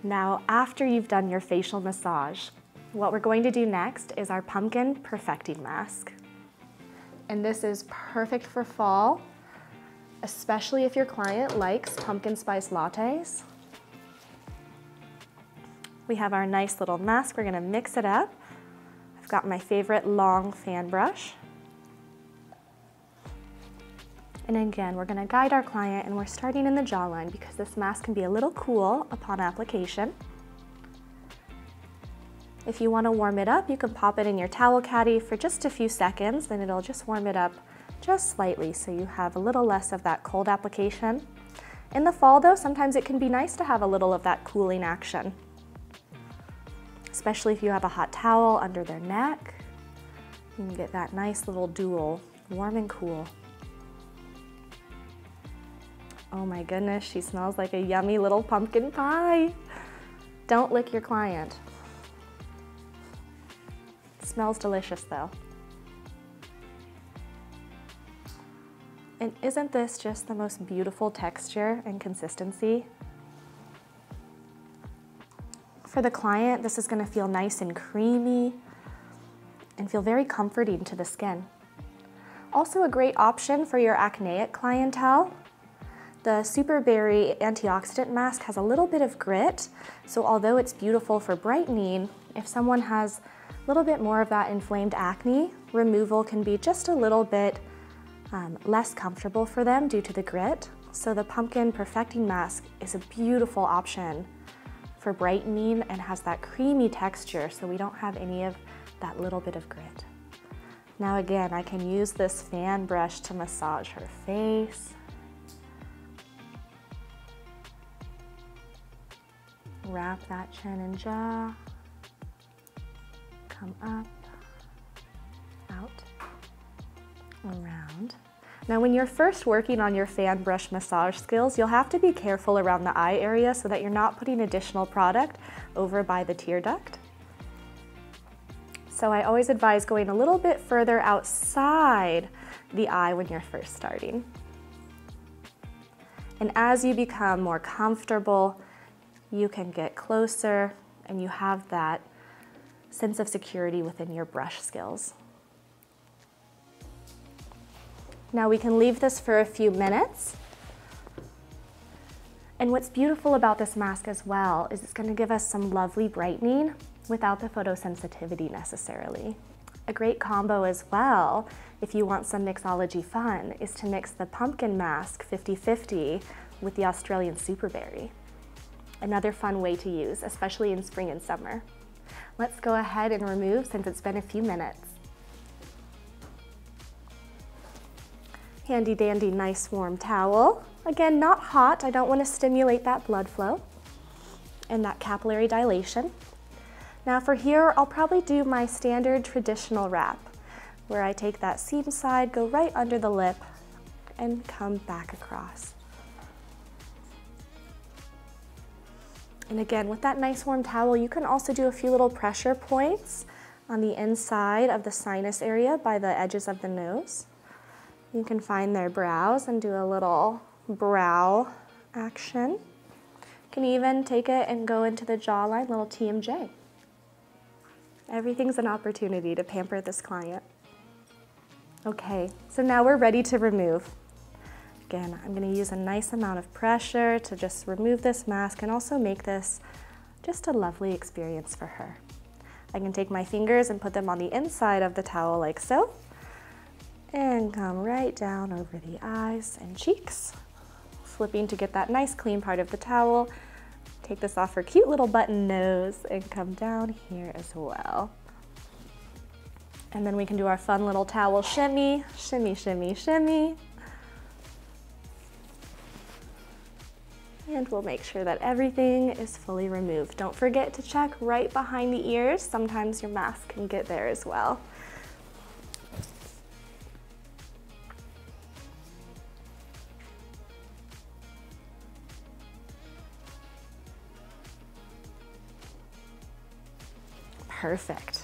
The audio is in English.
Now, after you've done your facial massage, what we're going to do next is our pumpkin perfecting mask. And this is perfect for fall, especially if your client likes pumpkin spice lattes. We have our nice little mask. We're gonna mix it up. I've got my favorite long fan brush. And again, we're gonna guide our client, and we're starting in the jawline because this mask can be a little cool upon application. If you wanna warm it up, you can pop it in your towel caddy for just a few seconds, and it'll just warm it up just slightly so you have a little less of that cold application. In the fall though, sometimes it can be nice to have a little of that cooling action, especially if you have a hot towel under their neck. You can get that nice little dual, warm and cool. Oh my goodness, she smells like a yummy little pumpkin pie. Don't lick your client. It smells delicious though. And isn't this just the most beautiful texture and consistency? For the client, this is gonna feel nice and creamy and feel very comforting to the skin. Also a great option for your acneic clientele. The Super Berry antioxidant mask has a little bit of grit, so although it's beautiful for brightening, if someone has a little bit more of that inflamed acne, removal can be just a little bit less comfortable for them due to the grit. So the pumpkin perfecting mask is a beautiful option for brightening and has that creamy texture, so we don't have any of that little bit of grit. Now again, I can use this fan brush to massage her face. Wrap that chin and jaw, come up, out, around. Now when you're first working on your fan brush massage skills, you'll have to be careful around the eye area so that you're not putting additional product over by the tear duct. So I always advise going a little bit further outside the eye when you're first starting. And as you become more comfortable, you can get closer and you have that sense of security within your brush skills. Now we can leave this for a few minutes. And what's beautiful about this mask as well is it's going to give us some lovely brightening without the photosensitivity necessarily. A great combo as well, if you want some mixology fun, is to mix the pumpkin mask 50-50 with the Australian Super Berry. Another fun way to use, especially in spring and summer. Let's go ahead and remove since it's been a few minutes. Handy dandy, nice warm towel. Again, not hot, I don't want to stimulate that blood flow and that capillary dilation. Now for here, I'll probably do my standard traditional wrap, where I take that seam side, go right under the lip, and come back across. And again, with that nice warm towel, you can also do a few little pressure points on the inside of the sinus area by the edges of the nose. You can find their brows and do a little brow action. You can even take it and go into the jawline, little TMJ. Everything's an opportunity to pamper this client. Okay, so now we're ready to remove. Again, I'm going to use a nice amount of pressure to just remove this mask and also make this just a lovely experience for her. I can take my fingers and put them on the inside of the towel like so, and come right down over the eyes and cheeks, flipping to get that nice clean part of the towel. Take this off her cute little button nose and come down here as well. And then we can do our fun little towel shimmy, shimmy, shimmy, shimmy. And we'll make sure that everything is fully removed. Don't forget to check right behind the ears. Sometimes your mask can get there as well. Perfect.